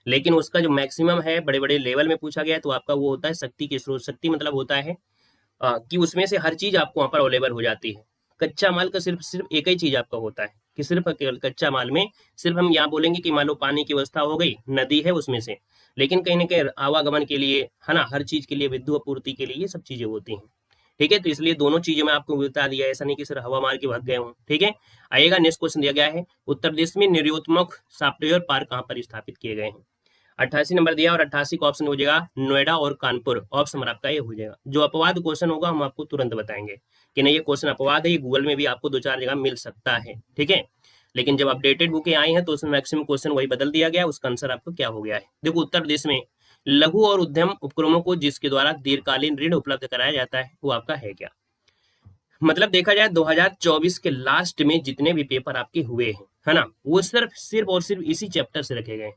Speaker 1: लेकिन उसका जो मैक्सिमम है बड़े बड़े लेवल में पूछा गया है, तो आपका वो होता है शक्ति के स्रोत। शक्ति मतलब होता है कि उसमें से हर चीज आपको वहां पर अवेलेबल हो जाती है। कच्चा माल का सिर्फ सिर्फ एक ही चीज आपका होता है कि सिर्फ केवल कच्चा माल में सिर्फ हम यहाँ बोलेंगे कि मान लो पानी की व्यवस्था हो गई, नदी है उसमें से, लेकिन कहीं ना कहीं आवागमन के लिए, है ना, हर चीज के लिए, विद्युत आपूर्ति के लिए ये सब चीजें होती हैं। ठीक है, तो इसलिए दोनों चीजें मैं आपको बता दिया, ऐसा नहीं कि सिर्फ हवा मार के भाग गए हूँ। ठीक है, आइएगा नेक्स्ट क्वेश्चन दिया गया है, उत्तर प्रदेश में निर्यातोन्मुख सॉफ्टवेयर पार्क कहाँ पर स्थापित किए गए हैं। 88 नंबर दिया और 88 का ऑप्शन हो जाएगा नोएडा और कानपुर, ऑप्शन नंबर आपका ये हो जाएगा। जो अपवाद क्वेश्चन होगा हम आपको तुरंत बताएंगे कि नहीं ये क्वेश्चन अपवाद है, ये गूगल में भी आपको 2-4 जगह मिल सकता है। ठीक है, लेकिन जब अपडेटेड बुकें आई हैं तो उसमें मैक्सिमम क्वेश्चन वही बदल दिया गया, उसका आंसर आपको क्या हो गया है। देखो उत्तर प्रदेश में लघु और उद्यम उपक्रमों को जिसके द्वारा दीर्घकालीन ऋण उपलब्ध कराया जाता है वो आपका है क्या। मतलब देखा जाए 2024 के लास्ट में जितने भी पेपर आपके हुए हैं, है ना, वो सिर्फ और सिर्फ इसी चैप्टर से रखे गए हैं।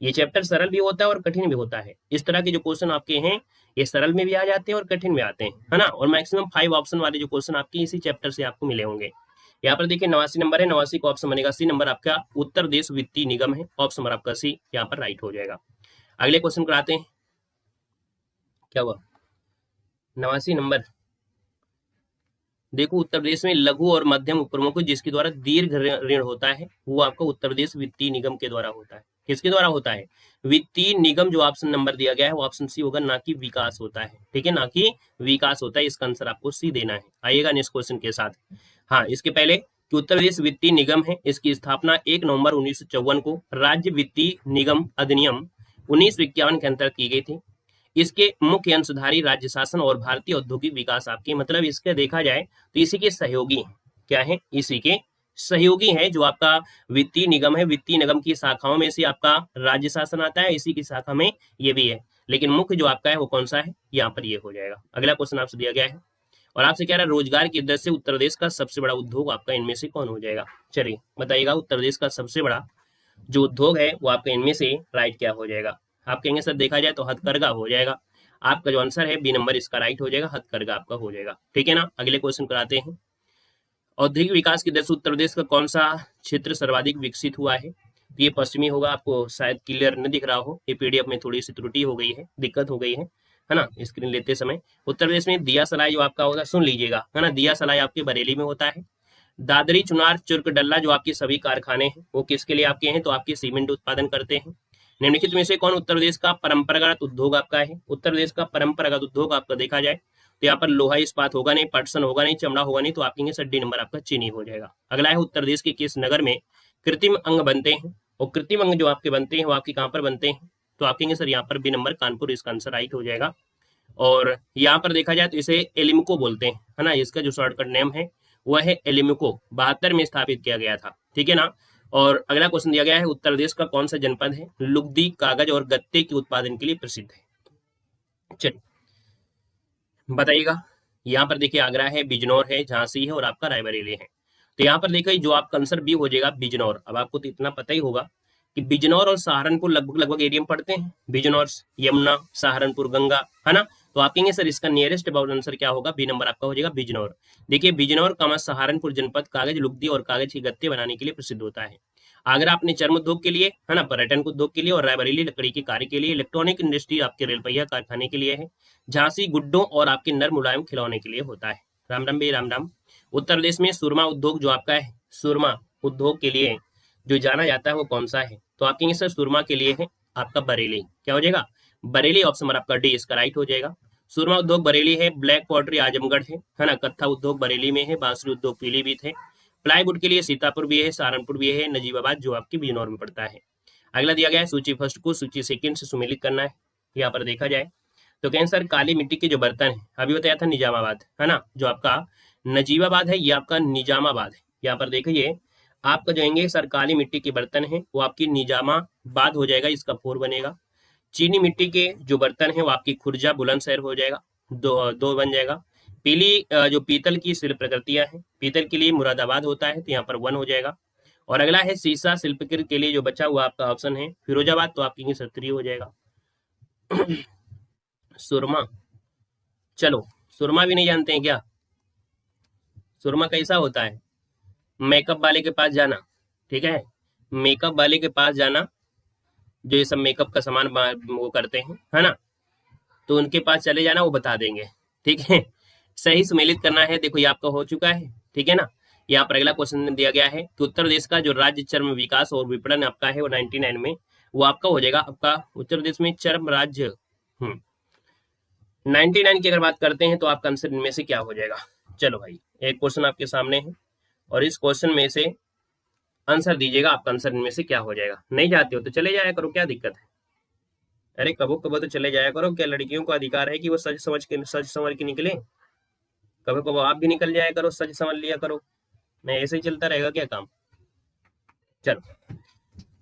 Speaker 1: ये चैप्टर सरल भी होता है और कठिन भी होता है। इस तरह के जो क्वेश्चन आपके हैं ये सरल में भी आ जाते हैं और कठिन में आते हैं, है ना, और मैक्सिमम 5 ऑप्शन वाले जो क्वेश्चन आपके इसी चैप्टर से आपको मिले होंगे। यहाँ पर देखिए 89 नंबर है, 89 का ऑप्शन बनेगा सी नंबर आपका उत्तर प्रदेश वित्तीय निगम है, ऑप्शन नंबर आपका सी यहाँ पर राइट हो जाएगा। अगले क्वेश्चन कराते हैं, क्या हुआ 89 नंबर। देखो उत्तर प्रदेश में लघु और मध्यम उपक्रमों को जिसके द्वारा दीर्घ ऋण होता है वो आपका उत्तर प्रदेश वित्तीय निगम के द्वारा होता है। किसके द्वारा होता है, वित्तीय निगम। जो ऑप्शन नंबर दिया गया है वो ऑप्शन सी होगा, ना कि विकास होता है। ठीक है, ना कि विकास होता है, इसका आंसर आपको सी देना है। आइएगा नेक्स्ट क्वेश्चन के साथ। हाँ, इसके पहले कि उत्तर प्रदेश वित्तीय निगम है, इसकी स्थापना 1 नवंबर 1954 को राज्य वित्तीय निगम अधिनियम 1951 के अंतर्गत की गई थी। इसके मुख्य अंशधारी राज्य शासन और भारतीय औद्योगिक विकास आपके, मतलब इसका देखा जाए तो इसी के सहयोगी हैं। क्या है, इसी के सहयोगी है जो आपका वित्तीय निगम है। वित्तीय निगम की शाखाओं में से आपका राज्य शासन आता है, इसी की शाखा में ये भी है, लेकिन मुख्य जो आपका है वो कौन सा है, यहाँ पर ये हो जाएगा। अगला क्वेश्चन आपसे दिया गया है और आपसे कह रहा है रोजगार की दृष्टि से उत्तर प्रदेश का सबसे बड़ा उद्योग आपका इनमें से कौन हो जाएगा। चलिए बताइएगा, उत्तर प्रदेश का सबसे बड़ा जो उद्योग है वो आपका इनमें से राइट क्या हो जाएगा। आप कहेंगे सर देखा जाए तो हथकरघा हो जाएगा। आपका जो आंसर है बी नंबर इसका राइट हो जाएगा, हथकरघा आपका हो जाएगा। ठीक है ना, अगले क्वेश्चन कराते हैं। औद्योगिक विकास की दर से उत्तर प्रदेश का कौन सा क्षेत्र सर्वाधिक विकसित हुआ है। तो ये पश्चिमी होगा, आपको शायद क्लियर न दिख रहा हो, ये पीडीएफ में थोड़ी सी त्रुटि हो गई है, दिक्कत हो गई है ना, स्क्रीन लेते समय। उत्तर प्रदेश में दिया सलाई जो आपका होगा, सुन लीजिएगा, है ना, दिया सलाई आपके बरेली में होता है। दादरी चुनार चुर्क डल्ला जो आपके सभी कारखाने हैं वो किसके लिए आपके हैं, तो आपके सीमेंट उत्पादन करते हैं। निम्नलिखित में से कौन उत्तर प्रदेश का परंपरागत उद्योग आपका है। उत्तर प्रदेश का परंपरागत उद्योग आपका देखा जाए तो यहाँ पर लोहा इस्पात होगा नहीं, पटसन होगा नहीं, चमड़ा होगा नहीं, तो आप कहेंगे सर डी नंबर आपका चीनी हो जाएगा। अगला है उत्तर प्रदेश के किस नगर में कृत्रिम अंग बनते हैं, और कृत्रिम अंग जो आपके बनते हैं वो आपके कहाँ पर बनते हैं, तो आप कहेंगे सर यहाँ पर बी नंबर कानपुर, इसका आंसर राइट हो जाएगा। और यहाँ पर देखा जाए तो इसे एलिम्को बोलते हैं, है ना, इसका जो शॉर्टकट नेम है वह है एलिम्को, 72 में स्थापित किया गया था। ठीक है ना। और अगला क्वेश्चन दिया गया है उत्तर प्रदेश का कौन सा जनपद है लुगदी कागज और गत्ते के उत्पादन के लिए प्रसिद्ध है। चलिए बताइएगा, यहाँ पर देखिए आगरा है, बिजनौर है, झांसी है और आपका रायबरेली है। तो यहाँ पर देखिए जो आपका आंसर बी हो जाएगा बिजनौर। अब आपको तो इतना पता ही होगा कि बिजनौर और सहारनपुर लगभग लगभग एरिया में पड़ते हैं, बिजनौर, यमुना, सहारनपुर, गंगा, है ना। तो आप कहेंगे सर इसका नियरेस्ट अबाउट आंसर क्या होगा, बी नंबर आपका हो जाएगा बिजनौर। देखिए बिजनौर का सहारनपुर जनपद कागज, लुगदी और कागज के गत्ते बनाने के लिए प्रसिद्ध होता है। आगरा अपने चर्म उद्योग के लिए, है ना, पर्यटन उद्योग के लिए, और रायबरेली लकड़ी के कार्य के लिए, इलेक्ट्रॉनिक इंडस्ट्री आपके रेल पहिया कारखाने के लिए है, झांसी गुड्डों और आपके नर मुलायम खिलौने के लिए होता है। राम राम भी राम राम। उत्तर प्रदेश में सुरमा उद्योग जो आपका है, सुरमा उद्योग के लिए जो जाना जाता है वो कौन सा है, तो आप कहेंगे सर सुरमा के लिए है आपका बरेली। क्या हो जाएगा, बरेली। ऑप्शन नंबर आपका डी इसका राइट हो जाएगा। सुरमा उद्योग बरेली है, ब्लैक पॉटरी आजमगढ़ है ना, कत्था उद्योग बरेली में है, बांसुरी उद्योग पीलीभीत है, प्लाईवुड के लिए सीतापुर भी है, सहारनपुर भी है, नजीबाबाद जो आपकी बिजनौर में पड़ता है। अगला दिया गया है सूची फर्स्ट को सूची सेकंड से सुमेलित करना है। यहाँ पर देखा जाए तो कहें सर काली मिट्टी के जो बर्तन है, अभी बताया था निजामाबाद, है ना, जो आपका नजीबाबाद है ये आपका निजामाबाद है। यहाँ पर देखिए आपका जो होंगे सर काली मिट्टी के बर्तन है वो आपकी निजामाबाद हो जाएगा, इसका 4 बनेगा। चीनी मिट्टी के जो बर्तन है वो आपकी खुर्जा बुलंदशहर हो जाएगा, 2 बन जाएगा। पीली जो पीतल की शिल्प प्रकृतियां हैं, पीतल के लिए मुरादाबाद होता है, तो यहाँ पर 1 हो जाएगा। और अगला है सीसा शिल्पकृत के लिए जो बचा हुआ आपका ऑप्शन है फिरोजाबाद, तो आपकी 3 हो जाएगा। सुरमा, चलो सुरमा भी नहीं जानते हैं क्या, सुरमा कैसा होता है, मेकअप वाले के पास जाना, ठीक है, मेकअप वाले के पास जाना, जो ये सब मेकअप का सामान वो करते हैं, है ना, तो उनके पास चले जाना, वो बता देंगे, ठीक है। सही सुमेलित करना है, देखो ये आपका हो चुका है, ठीक है ना। यहाँ पर अगला क्वेश्चन दिया गया है कि उत्तर प्रदेश का जो राज्य चर्म विकास और विपणन आपका है वो 99 में वो आपका हो जाएगा, आपका उत्तर प्रदेश में चर्म राज्य 99 की अगर बात करते हैं तो आपका आंसर इनमें से क्या हो जाएगा। चलो भाई एक क्वेश्चन आपके सामने है और इस क्वेश्चन में से आंसर दीजिएगा, आपका आंसर इनमें से क्या हो जाएगा। नहीं जाते हो तो चले जाया करो, क्या दिक्कत है, अरे कबो कबो तो चले जाया करो, क्या लड़कियों को अधिकार है कि वो सच समझ के निकले, कभी कबो आप भी निकल जाया करो, सच समझ लिया करो, नहीं ऐसे ही चलता रहेगा क्या काम। चलो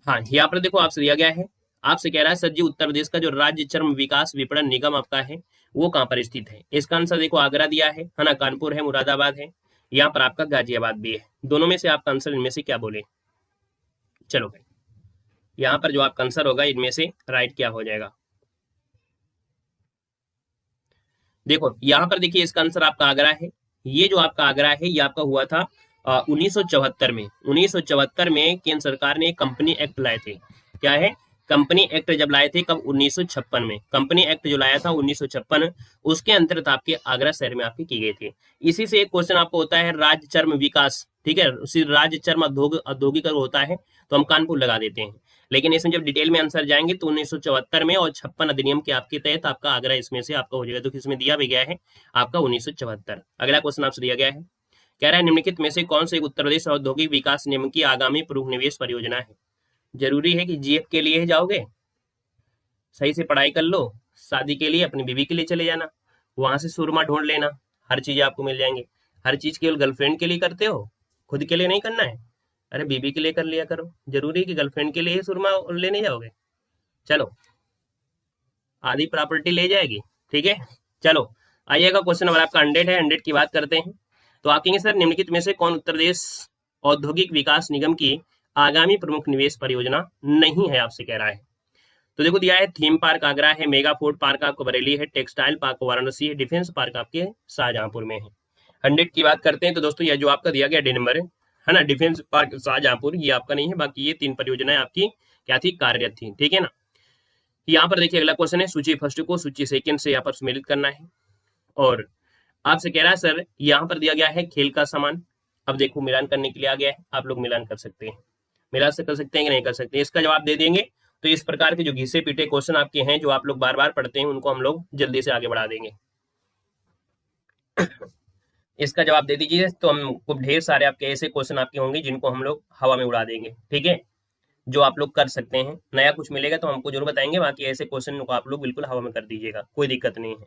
Speaker 1: हाँ यहाँ पर देखो आपसे दिया गया है, आपसे कह रहा है सर जी उत्तर प्रदेश का जो राज्य चर्म विकास विपणन निगम आपका है वो कहाँ पर स्थित है। इसका आंसर देखो आगरा दिया है ना, कानपुर है, मुरादाबाद है, यहाँ पर आपका गाजियाबाद भी है। दोनों में से आपका आंसर इनमें से क्या बोले। चलो भाई यहाँ पर जो आपका आंसर होगा इनमें से राइट क्या हो जाएगा। देखो यहाँ पर देखिए इसका आंसर आपका आगरा है। ये जो आपका आगरा है ये आपका हुआ था 1974 में। 1974 में केंद्र सरकार ने कंपनी एक्ट लाए थे। क्या है, कंपनी एक्ट जब लाए थे कब, 1956 में। कंपनी एक्ट जो लाया था 1956, उसके अंतर्गत आपके आगरा शहर में आपके की गई थी। इसी से एक क्वेश्चन आपको होता है राज्य चर्म विकास, ठीक है, उसी राज्य चर्म औद्योगिक होता है तो हम कानपुर लगा देते हैं, लेकिन इसमें जब डिटेल में आंसर जाएंगे तो 1974 में और 56 अधिनियम के आपके तहत आपका आगरा इसमें से आपका हो जाएगा, तो इसमें दिया भी गया है आपका 1974। अगला क्वेश्चन आपसे दिया गया है, कह रहा है निम्नलिखित में से कौन से उत्तर प्रदेश औद्योगिक विकास निगम की आगामी प्रमुख निवेश परियोजना है। जरूरी है कि जीएफ के लिए ही जाओगे, सही से पढ़ाई कर लो, शादी के लिए अपनी बीवी के लिए चले जाना, वहां से सुरमा ढूंढ लेना, हर चीज आपको मिल जाएंगे। हर चीज केवल गर्लफ्रेंड के लिए करते हो, खुद के लिए नहीं करना है, अरे बीबी के लिए कर लिया करो। जरूरी है कि गर्लफ्रेंड के लिए ही सुरमा लेने जाओगे। चलो आधी प्रॉपर्टी ले जाएगी, ठीक है। चलो आइएगा क्वेश्चन नंबर आपका 100 है, 100 की बात करते हैं। तो आप कहेंगे सर निम्नलिखित में से कौन उत्तर प्रदेश औद्योगिक विकास निगम की आगामी प्रमुख निवेश परियोजना नहीं है, आपसे कह रहा है। तो देखो दिया है थीम पार्क आगरा है, मेगा फूड पार्क आपको बरेली है, टेक्सटाइल पार्क वाराणसी है, डिफेंस पार्क आपके शाहजहांपुर में है। 100 की बात करते हैं तो दोस्तों यह जो आपका दिया गया डी नंबर है ना, डिफेंस पार्क शाहजहांपुर, ये आपका नहीं है। बाकी ये 3 परियोजनाएं आपकी क्या थी, कार्यरत थी, ठीक है ना। यहाँ पर देखिए अगला क्वेश्चन है सूची फर्स्ट को सूची सेकंड से यहाँ पर सम्मिलित करना है और आपसे कह रहा है सर यहाँ पर दिया गया है खेल का सामान। अब देखो मिलान करने के लिए आ गया है, आप लोग मिलान कर सकते हैं, मिला से कर सकते हैं कि नहीं कर सकते, इसका जवाब दे देंगे तो इस प्रकार के जो घिसे पीटे क्वेश्चन आपके हैं जो आप लोग बार बार पढ़ते हैं उनको हम लोग जल्दी से आगे बढ़ा देंगे। इसका जवाब दे दीजिए तो हमको ढेर सारे आपके ऐसे क्वेश्चन आपके होंगे जिनको हम लोग हवा में उड़ा देंगे, ठीक है, जो आप लोग कर सकते हैं। नया कुछ मिलेगा तो हमको जरूर बताएंगे, बाकी ऐसे क्वेश्चन को आप लोग बिल्कुल हवा में कर दीजिएगा, कोई दिक्कत नहीं है।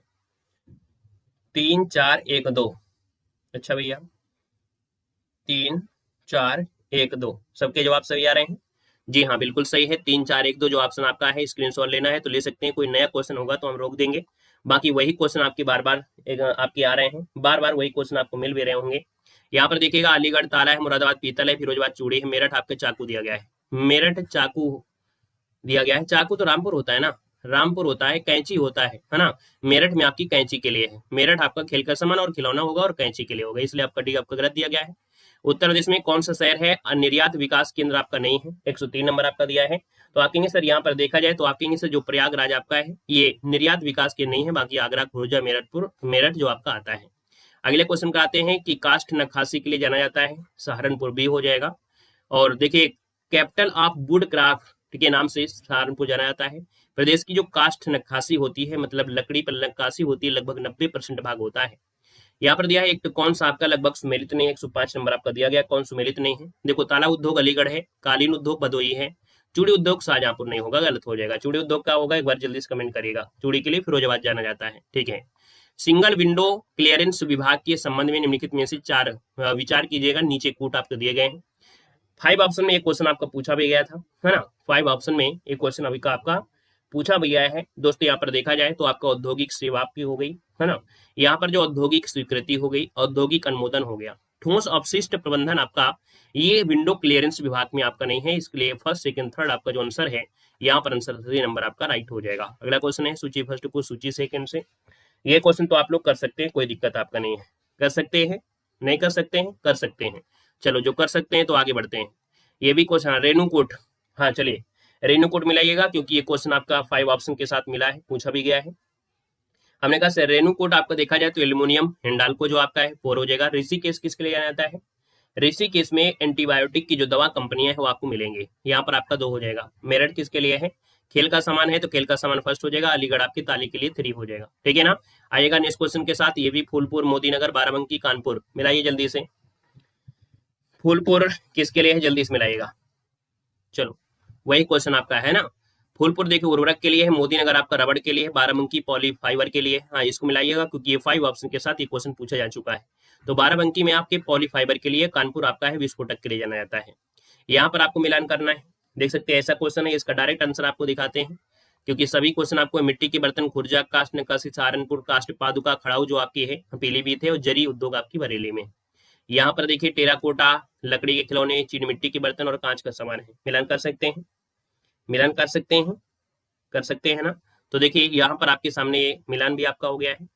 Speaker 1: 3 4 1 2, अच्छा भैया 3 4 1 2 सबके जवाब सही आ रहे हैं। जी हाँ, बिल्कुल सही है। 3 4 1 2 जो ऑप्शन आपका है, स्क्रीनशॉट लेना है तो ले सकते हैं। कोई नया क्वेश्चन होगा तो हम रोक देंगे। बाकी वही क्वेश्चन आपके बार बार आपके आ रहे हैं, बार बार वही क्वेश्चन आपको मिल भी रहे होंगे। यहाँ पर देखिएगा, अलीगढ़ ताला है, मुरादाबाद पीतल है, फिरोजाबाद चूड़ी है, मेरठ आपके चाकू दिया गया है। मेरठ चाकू दिया गया है। चाकू तो रामपुर होता है ना, रामपुर होता है, कैंची होता है ना। मेरठ में आपकी कैंची के लिए है। मेरठ आपका खेल का सामान और खिलौना होगा और कैंची के लिए होगा, इसलिए आपका डी आपका गलत दिया गया है। उत्तर प्रदेश में कौन सा शहर है निर्यात विकास केंद्र आपका नहीं है? 103 नंबर आपका दिया है। तो आप कहेंगे सर यहाँ पर देखा जाए तो आप कहेंगे सर जो प्रयागराज आपका है ये निर्यात विकास केंद्र नहीं है, बाकी आगरा, खुर्जा, मेरठ जो आपका आता है। अगले क्वेश्चन का आते हैं कि काष्ठ नक्काशी के लिए जाना जाता है, सहारनपुर बी हो जाएगा। और देखिए, कैपिटल ऑफ वुड क्राफ्ट के नाम से सहारनपुर जाना जाता है। प्रदेश की जो काष्ठ नक्काशी होती है, मतलब लकड़ी पर नक्काशी होती है, लगभग 90% भाग होता है। यहाँ पर दिया है एक तो कौन सा आपका लगभग सुमेलित नहीं है, 105 नंबर आपका दिया गया, कौन सुमेलित नहीं है? देखो, ताला उद्योग अलीगढ़ है, कालीन उद्योग भदोही है, चूड़ी उद्योग शाहजहांपुर नहीं होगा, गलत हो जाएगा। चूड़ी उद्योग का होगा, एक बार जल्दी से कमेंट करिएगा। चूड़ी के लिए फिरोजाबाद जाना जाता है, ठीक है। सिंगल विंडो क्लियरेंस विभाग के संबंध में निम्नलिखित में से 4 विचार कीजिएगा, नीचे कूट आपको दिए गए हैं। 5 ऑप्शन में एक क्वेश्चन आपका पूछा भी गया था, है ना। 5 ऑप्शन में एक क्वेश्चन अभी का आपका पूछा भी गया है दोस्तों। यहाँ पर देखा जाए तो आपका औद्योगिक सेवा आपकी हो गई, है ना। यहाँ पर जो औद्योगिक स्वीकृति हो गई, औद्योगिक अनुमोदन हो गया। ठोस अपशिष्ट प्रबंधन आपका ये विंडो क्लियरेंस विभाग में आपका नहीं है, इसके लिए फर्स्ट सेकंड थर्ड आपका जो आंसर है, यहाँ पर आंसर 3 नंबर आपका राइट हो जाएगा। अगला क्वेश्चन है सूची फर्स्ट को सूची सेकंड से। ये क्वेश्चन तो आप लोग कर सकते हैं, कोई दिक्कत आपका नहीं है। कर सकते हैं, नहीं कर सकते हैं, कर सकते हैं। चलो, जो कर सकते हैं तो आगे बढ़ते हैं। ये भी क्वेश्चन, रेणुकूट, हाँ चलिए रेणुकूट मिलाइएगा, क्योंकि ये क्वेश्चन आपका 5 ऑप्शन के साथ मिला है, पूछा भी गया है। हमने कहा सर रेणुकूट आपका देखा जाए तो एल्यूमिनियम हिंडाल्को जो आपका है 4 हो जाएगा। ऋषिकेश किसके लिए जाना जाता है? ऋषिकेश में एंटीबायोटिक की जो दवा कंपनियां है वो आपको मिलेंगे, यहाँ पर आपका 2 हो जाएगा। मेरठ किसके लिए है? खेल का सामान है, तो खेल का सामान फर्स्ट हो जाएगा। अलीगढ़ आपकी ताली के लिए 3 हो जाएगा, ठीक है ना। आइएगा नेक्स्ट क्वेश्चन के साथ, ये भी फूलपुर, मोदीनगर, बाराबंकी, कानपुर, मिलाइए जल्दी से। फूलपुर किसके लिए है, जल्दी से मिलाइएगा। चलो, वही क्वेश्चन आपका है ना। फूलपुर देखिए उर्वरक के लिए है, मोदीनगर आपका रबड़ के लिए है, बाराबंकी पॉली फाइबर के लिए। हाँ, इसको मिलाइएगा क्योंकि ये 5 ऑप्शन के साथ ये क्वेश्चन पूछा जा चुका है। तो बाराबंकी में आपके पॉली फाइबर के लिए, कानपुर आपका है विस्फोटक के लिए जाना जाता है। यहाँ पर आपको मिलान करना है। देख सकते हैं ऐसा क्वेश्चन है, इसका डायरेक्ट आंसर आपको दिखाते हैं, क्योंकि सभी क्वेश्चन आपको मिट्टी के बर्तन, खुर्जा, काष्ठ नक्काशी सहारनपुर, काष्ठ पादुका खड़ाऊ जो आपकी है पीलीभीत है, और जरी उद्योग आपकी बरेली में। यहाँ पर देखिए टेराकोटा, लकड़ी के खिलौने, चीनी मिट्टी के बर्तन और कांच का सामान है। मिलान कर सकते हैं, मिलान कर सकते हैं, कर सकते हैं ना। तो देखिए यहाँ पर आपके सामने ये मिलान भी आपका हो गया है।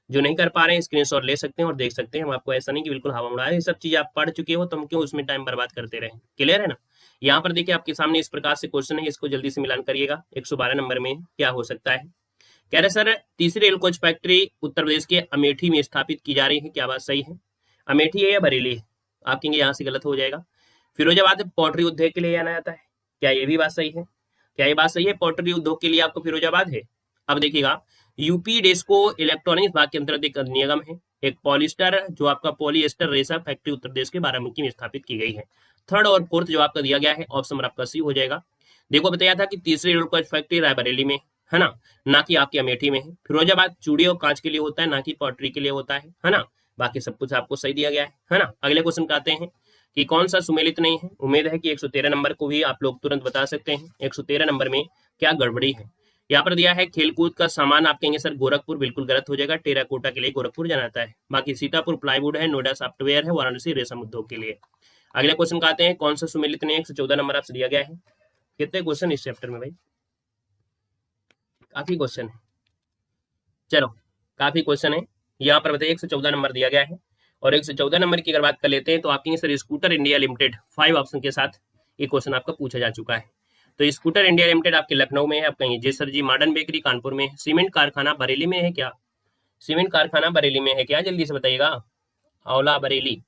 Speaker 1: जो नहीं कर पा रहे हैं स्क्रीनशॉट ले सकते हैं और देख सकते हैं। हम आपको ऐसा नहीं कि बिल्कुल हवा उड़ा रहे हैं, ये सब चीज आप पढ़ चुके हो तो हम क्यों उसमें टाइम बर्बाद करते रहे। क्लियर है ना। यहाँ पर देखिए आपके सामने इस प्रकार से क्वेश्चन है, इसको जल्दी से मिलान करिएगा। 112 नंबर में क्या हो सकता है? कह रहे सर तीसरी rail coach factory Uttar Pradesh के अमेठी में स्थापित की जा रही है, क्या बात सही है? अमेठी है या बरेली है? आप कहेंगे यहाँ से गलत हो जाएगा। फिरोजाबाद पॉटरी उद्योग के लिए जाना जाता है, क्या ये भी बात सही है? क्या ये बात सही है, पॉटरी उद्योग के लिए आपको फिरोजाबाद है? अब देखिएगा, यूपी डेस्को इलेक्ट्रॉनिक्स भाग के अंतर्गत एक निगम है, एक पॉलिस्टर जो आपका पॉलिएस्टर रेशा फैक्ट्री उत्तर प्रदेश के बाराबंकी में स्थापित की गई है। थर्ड और फोर्थ जो आपका दिया गया है ऑप्शन नंबर आपका सी हो जाएगा। देखो बताया था कि तीसरी रेल कोच फैक्ट्री रायबरेली में है ना कि आपकी अमेठी में है। फिरोजाबाद चूड़ी और कांच के लिए होता है, ना कि पॉटरी के लिए होता है ना। बाकी सब कुछ आपको सही दिया गया है ना। अगले क्वेश्चन का आते हैं कि कौन सा सुमेलित नहीं है। उम्मीद है कि 113 नंबर को भी आप लोग तुरंत बता सकते हैं। 113 नंबर में क्या गड़बड़ी है? यहाँ पर दिया है खेलकूद का सामान, आप कहेंगे सर गोरखपुर, बिल्कुल गलत हो जाएगा। टेराकोटा के लिए गोरखपुर जाना जाता है। बाकी सीतापुर प्लाईवुड है, नोएडा सॉफ्टवेयर है, वाराणसी रेशम उद्योग के लिए। अगले क्वेश्चन का आते हैं कौन सा सुमेलित नहीं है। 114 नंबर आपसे दिया गया है। कितने क्वेश्चन इस चैप्टर में भाई? काफी क्वेश्चन है, चलो काफी क्वेश्चन है। यहाँ पर बताइए 114 नंबर दिया गया है। और 114 नंबर की अगर बात कर लेते हैं तो आप कहेंगे sir scooter India limited 5 option के साथ ये क्वेश्चन आपका पूछा जा चुका है। तो स्कूटर इंडिया लिमिटेड आपके लखनऊ में है, आप कहेंगे जी सर जी। मॉडर्न बेकरी कानपुर में है। सीमेंट कारखाना बरेली में है क्या? सीमेंट कारखाना बरेली में है क्या, जल्दी से बताइएगा। आंवला बरेली।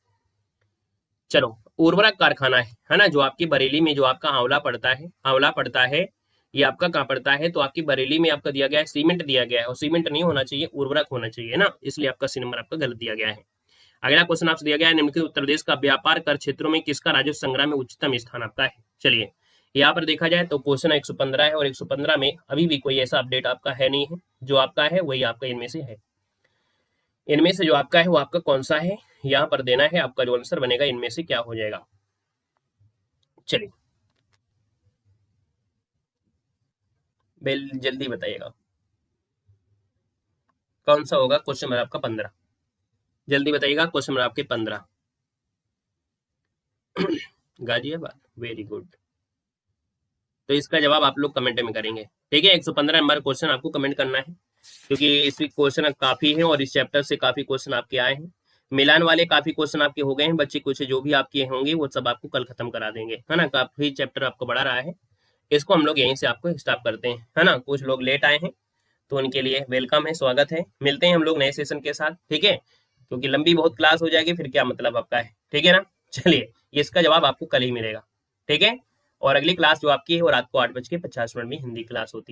Speaker 1: चलो, उर्वरक कारखाना है ना, जो आपकी बरेली में जो आपका आंवला पड़ता है, ये आपका कहाँ पड़ता है? तो आपकी बरेली में आपका दिया गया है, सीमेंट दिया गया है, और सीमेंट नहीं होना चाहिए, उर्वरक होना चाहिए ना, इसलिए आपका सी नंबर आपका गलत दिया गया है। अगला क्वेश्चन आपसे दिया गया है निम्नलिखित उत्तर प्रदेश का व्यापार कर क्षेत्रों में किसका राजस्व संग्रह में उच्चतम स्थान आपका है? चलिए यहाँ पर देखा जाए तो क्वेश्चन 115 है, और 115 में अभी भी कोई ऐसा अपडेट आपका है नहीं है। जो आपका है वही आपका इनमें से है। इनमें से जो आपका है वो आपका कौन सा है, यहाँ पर देना है। आपका जो आंसर बनेगा इनमें से क्या हो जाएगा। चलिए जल्दी बताइएगा कौन सा होगा क्वेश्चन नंबर आपका 15। जल्दी बताइएगा क्वेश्चन नंबर आपके 15। Ghaziabad, very good. तो इसका जवाब आप लोग कमेंट में करेंगे, ठीक है। 115 नंबर क्वेश्चन आपको कमेंट करना है, क्योंकि इस क्वेश्चन काफी है और इस चैप्टर से काफी क्वेश्चन आपके आए हैं। मिलान वाले काफी क्वेश्चन आपके हो गए हैं बच्चे, कुछ जो भी आपके होंगे वो सब आपको कल खत्म करा देंगे, है ना। काफी चैप्टर आपको बढ़ा रहा है, इसको हम लोग यहीं से आपको स्टॉप करते हैं, है ना। कुछ लोग लेट आए हैं तो उनके लिए वेलकम है, स्वागत है। मिलते हैं हम लोग नए सेशन के साथ, ठीक है, क्योंकि लंबी बहुत क्लास हो जाएगी, फिर क्या मतलब आपका है, ठीक है ना। चलिए, इसका जवाब आपको कल ही मिलेगा, ठीक है। और अगली क्लास जो आपकी है वो रात को 8:50 में हिंदी क्लास होती है।